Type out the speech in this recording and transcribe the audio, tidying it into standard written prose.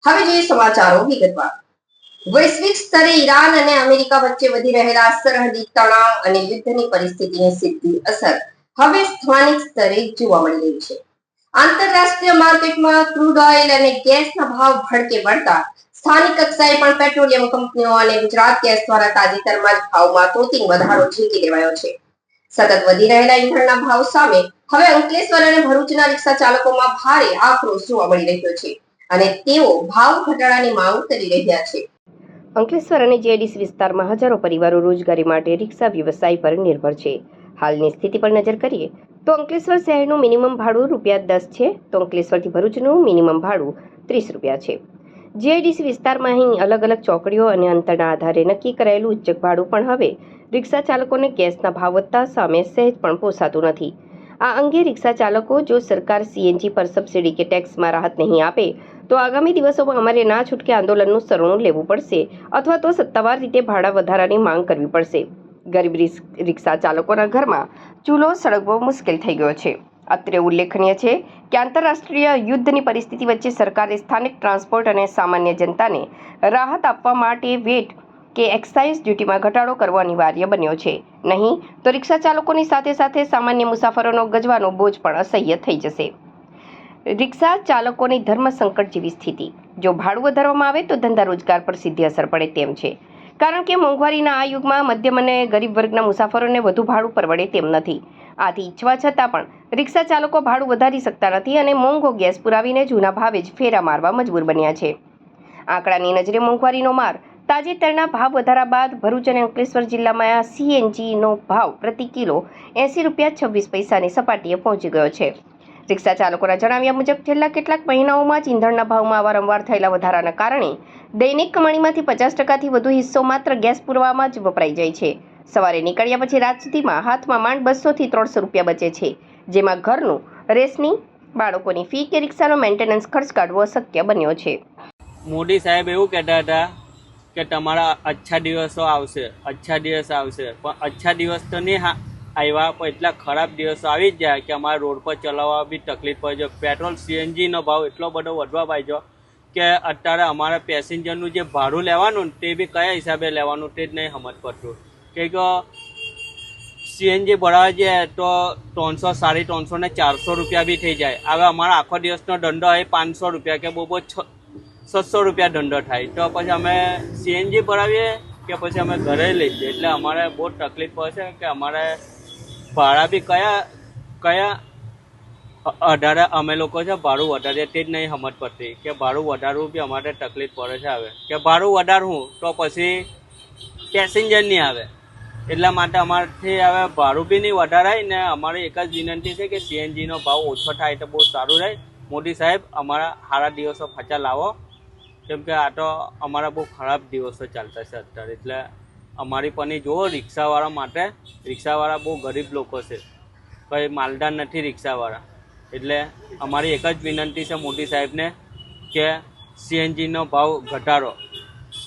હવે જોઈએ સમાચારો વિગતવાર। વૈશ્વિક સ્તરે ઈરાન અને અમેરિકા વચ્ચે વધી રહેલા સરહદી તણાવ અને યુદ્ધની પરિસ્થિતિની સીધી અસર હવે સ્થાનિક સ્તરે જોવા મળી રહી છે। આંતરરાષ્ટ્રીય માર્કેટમાં ક્રૂડ ઓઇલ અને ગેસના ભાવ ભડકે વળતા સ્થાનિક કક્ષાએ પણ પેટ્રોલિયમ કંપનીઓ અને ગુજરાત ગેસ દ્વારા તાજેતરમાં જ ભાવમાં તોતિંગ વધારો ઝીંકી દેવાયો છે। સતત વધી રહેલા ઈંધણના ભાવ સામે હવે અંકલેશ્વર અને ભરૂચના રિક્ષા ચાલકોમાં ભારે આક્રોશ જોવા મળી રહ્યો છે અને તેઓ ભાવ ઘટાડાની માંગ કરી રહ્યા છે। અંકલેશ્વર અને જેડીસી વિસ્તારમાં હજારો પરિવારો રોજગારી માટે રિક્ષા વ્યવસાય પર નિર્ભર છે। હાલની સ્થિતિ પર નજર કરીએ તો અંકલેશ્વર શહેરનું મિનિમમ ભાડું ₹10 છે, તો અંકલેશ્વરથી ભરૂચનું મિનિમમ ભાડું ₹30 છે। જેડીસી વિસ્તારમાં અહીં અલગ અલગ ચોકડીઓ અને અંતરના આધારે નક્કી કરાયેલું ઉચ્ચ ભાડું પણ હવે રિક્ષા ચાલકોને ગેસના ભાવ વધતા સામે સહેજ પણ પોસાતું નથી। આ અંગે રિક્ષા ચાલકો જો સરકાર સીએનજી પર સબસિડી કે ટેક્સમાં રાહત નહીં આપે તો આગામી દિવસોમાં અમારે ના છૂટકે આંદોલનનું સરણું લેવું પડશે અથવા તો સત્તાવાર રીતે ભાડા વધારાની માંગ કરવી પડશે। ગરીબ રિક્ષા ચાલકોના ઘરમાં ચૂલો સળગવો મુશ્કેલ થઈ ગયો છે। અત્રે ઉલ્લેખનીય છે કે આંતરરાષ્ટ્રીય યુદ્ધની પરિસ્થિતિ વચ્ચે સરકારે સ્થાનિક ટ્રાન્સપોર્ટ અને સામાન્ય જનતાને રાહત આપવા માટે વેટ કે એક્સાઇઝ ડ્યુટીમાં ઘટાડો કરવો અનિવાર્ય બન્યો છે। નહીં તો રિક્ષા ચાલકોની સાથે સાથે સામાન્ય મુસાફરોનો ગજવાનો બોજ પણ અસહ્ય થઈ જશે। રિક્ષા ચાલકોની ધર્મ સંકટ જેવી સ્થિતિ। જો ભાડું વધારવામાં આવે તો ધંધા રોજગાર પર સીધી અસર પડે તેમ છે, કારણ કે મોંઘવારીના આ યુગમાં મધ્યમ અને ગરીબ વર્ગના મુસાફરોને વધુ ભાડું પરવડે તેમ નથી। આથી ઈચ્છવા છતાં પણ રિક્ષા ચાલકો ભાડું વધારી શકતા નથી અને મોંઘો ગેસ પુરાવીને જૂના ભાવે જ ફેરા મારવા મજબૂર બન્યા છે। આંકડાની નજરે મોંઘવારીનો માર તાજેતરના ભાવ વધારા બાદ ભરૂચ અને અંકલેશ્વર જિલ્લામાં સીએનજીનો ભાવ પ્રતિ કિલો ₹80.26ની સપાટીએ પહોંચી ગયો છે। રિક્ષા ચાલકોના જણાવ્યા મુજબ છેલ્લા કેટલાક મહિનાઓમાં જ ઈંધણના ભાવમાં વારંવાર થયેલા વધારાના કારણે દૈનિક કમાણીમાંથી 50%થી વધુ હિસ્સો માત્ર ગેસ પુરવામાં જ વપરાઈ જાય છે। સવારે નીકળ્યા પછી રાત સુધીમાં હાથમાં માંડ ₹200 થી ₹300 બચે છે, જેમાં ઘરનું રેશનિંગ, બાળકોની ફી કે રિક્ષાનો મેન્ટેનન્સ ખર્ચ કાઢવો અશક્ય બન્યો છે। મોદી સાહેબ એવું કહેતા હતા કે તમારા અચ્છા દિવસો આવશે, પણ અચ્છા દિવસ તો નહીં આવ્યા, પણ એટલા ખરાબ દિવસો આવી જ જાય કે અમારા રોડ પર ચલાવવા બી તકલીફ પડે છે। પેટ્રોલ સીએનજીનો ભાવ એટલો બધો વધવા પામ્યો કે અત્યારે અમારા પેસેન્જરનું જે ભાડું લેવાનું તે બી કયા હિસાબે લેવાનું તે જ નહીં સમજ પડતું। કે સીએનજી ભરાવા જઈએ તો 300, ₹350 ને ₹400 બી થઈ જાય। હવે અમારા આખો દિવસનો ધંધો હોય ₹500 કે બહુ ₹600 ધંધો થાય, તો પછી અમે સીએનજી ભરાવીએ કે પછી અમે ઘરે લઈ જઈએ, એટલે અમારે બહુ તકલીફ પડશે કે અમારે ભાડા બી કયા આધારે અમે લોકો છે ભાડું વધારીએ તે જ નહીં સમજ પડતી કે ભાડું વધારવું બી અમારે તકલીફ પડે છે। હવે કે ભાડું વધારવું તો પછી પેસેન્જર નહીં આવે, એટલા માટે અમારાથી હવે ભાડું બી નહીં વધારાય ને અમારી એક જ વિનંતી છે કે સીએનજીનો ભાવ ઓછો થાય તો બહુ સારું રહે। મોદી સાહેબ અમારા સારા દિવસો પાછા લાવો, કેમ કે આ તો અમારા બહુ ખરાબ દિવસો ચાલતા છે અત્યારે। એટલે અમારી પણ જુઓ રિક્ષાવાળા માટે, રિક્ષાવાળા બહુ ગરીબ લોકો છે, કંઈ માલદાર નથી રિક્ષાવાળા। એટલે અમારી એક જ વિનંતી છે મોદી સાહેબને કે સીએનજીનો ભાવ ઘટાડો।